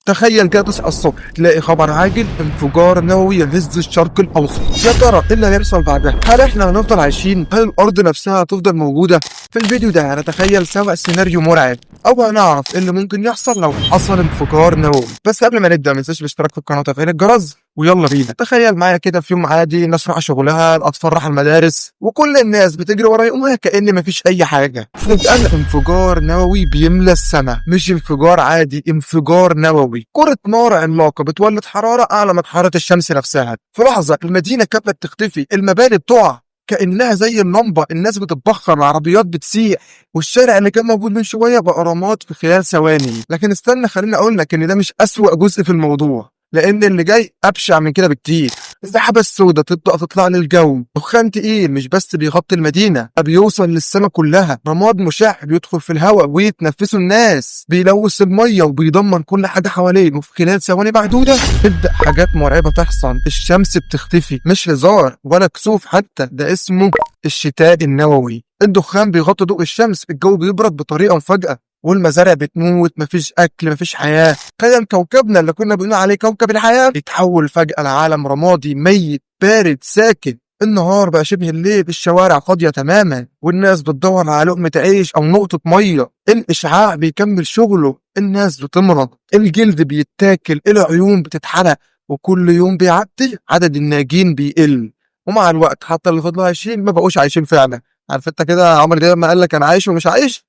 تخيل كده تصحى الصبح تلاقي خبر عاجل: انفجار نووي يهز الشرق الاوسط. يا ترى ايه اللي هيحصل بعدها؟ هل احنا هنفضل عايشين؟ هل الارض نفسها هتفضل موجوده؟ في الفيديو ده هنتخيل سوا سيناريو مرعب، او هنعرف ايه اللي ممكن يحصل لو حصل انفجار نووي. بس قبل ما نبدا ما تنساش الاشتراك في القناه وتفعيل الجرس، ويلا بينا. تخيل معايا كده في يوم عادي، الناس رايحه شغلها، الاطفال رايحه المدارس، وكل الناس بتجري ورا يومها كأن مفيش اي حاجه. فجأة انفجار نووي بيملى السماء، مش انفجار عادي، انفجار نووي. كرة نار عملاقه بتولد حراره اعلى من حراره الشمس نفسها. في لحظه المدينه كانت تختفي، المباني بتقع كأنها زي اللمبة، الناس بتتبخر، العربيات بتسيح، والشارع اللي كان موجود من شوية بقى رماد في خلال ثواني. لكن استنى، خليني أقول لك إن ده مش أسوأ جزء في الموضوع، لأن اللي جاي أبشع من كده بكتير. السحابة السوداء تبدأ تطلع للجو، دخان تقيل مش بس بيغطي المدينة، ده بيوصل للسماء كلها. رماد مشع بيدخل في الهواء ويتنفسه الناس، بيلوث المية وبيدمر كل حاجة حواليه. وفي خلال ثواني معدودة تبدأ حاجات مرعبة تحصل. الشمس بتختفي، مش هزار ولا كسوف حتى، ده اسمه الشتاء النووي. الدخان بيغطي ضوء الشمس، الجو بيبرد بطريقة مفاجئة، والمزارع بتموت، مفيش اكل، مفيش حياه. تخيل كوكبنا اللي كنا بنقول عليه كوكب الحياه يتحول فجاه لعالم رمادي ميت بارد ساكت. النهار بقى شبه الليل، الشوارع فاضيه تماما، والناس بتدور على لقمه عيش او نقطه ميه. الاشعاع بيكمل شغله، الناس بتمرض، الجلد بيتاكل، العيون بتتحرق، وكل يوم بيعدي عدد الناجين بيقل. ومع الوقت حتى اللي فضلوا عايشين ما بقوش عايشين فعلا. عارف انت كده عمرو دياب ما قال لك انا عايش ومش عايش؟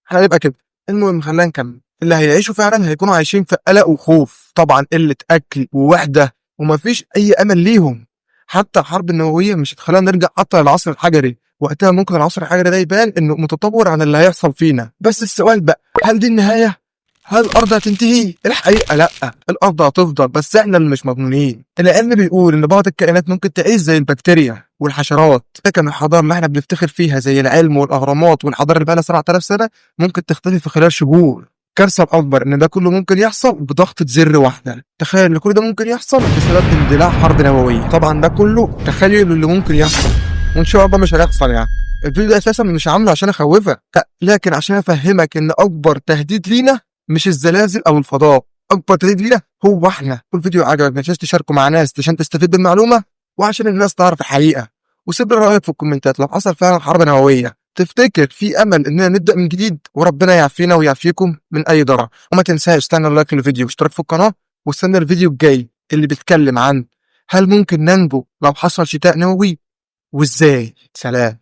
هنبقى كده. المهم خلينا نكمل. اللي هيعيشوا فعلا هيكونوا عايشين في قلق وخوف، طبعا قلة أكل ووحدة، ومفيش أي أمل ليهم. حتى الحرب النووية مش هتخلينا نرجع حتى للعصر الحجري، وقتها ممكن العصر الحجري ده يبان إنه متطور عن اللي هيحصل فينا. بس السؤال بقى، هل دي النهاية؟ هل الأرض هتنتهي؟ الحقيقة لأ، الأرض هتفضل، بس إحنا اللي مش مضمونين. العلم بيقول إن بعض الكائنات ممكن تعيش زي البكتيريا والحشرات، لكن الحضارة اللي إحنا بنفتخر فيها زي العلم والأهرامات والحضارة اللي بقالها 7000 سنة ممكن تختفي في خلال شهور. الكارثة الأكبر إن ده كله ممكن يحصل بضغطة زر واحدة. تخيل إن كل ده ممكن يحصل بسبب اندلاع حرب نووية. طبعا ده كله تخيل اللي ممكن يحصل، وإن شاء الله مش هيحصل يعني. الفيديو ده أساسا مش عامله عشان أخوفك، لأ، لكن عشان أفهمك إن أكبر تهديد لينا مش الزلازل او الفضاء، اكبر تهديد لينا هو احنا. كل فيديو عجبك ما تنساش تشاركه مع ناس عشان تستفيد بالمعلومه، وعشان الناس تعرف الحقيقه. وسيب لي رايك في الكومنتات، لو حصل فعلا حرب نوويه تفتكر في امل اننا نبدا من جديد؟ وربنا يعافينا ويعافيكم من اي ضرر. وما تنساش تعمل لايك للفيديو واشتراك في القناه، واستنى الفيديو الجاي اللي بيتكلم عن هل ممكن ننجو لو حصل شتاء نووي وازاي. سلام.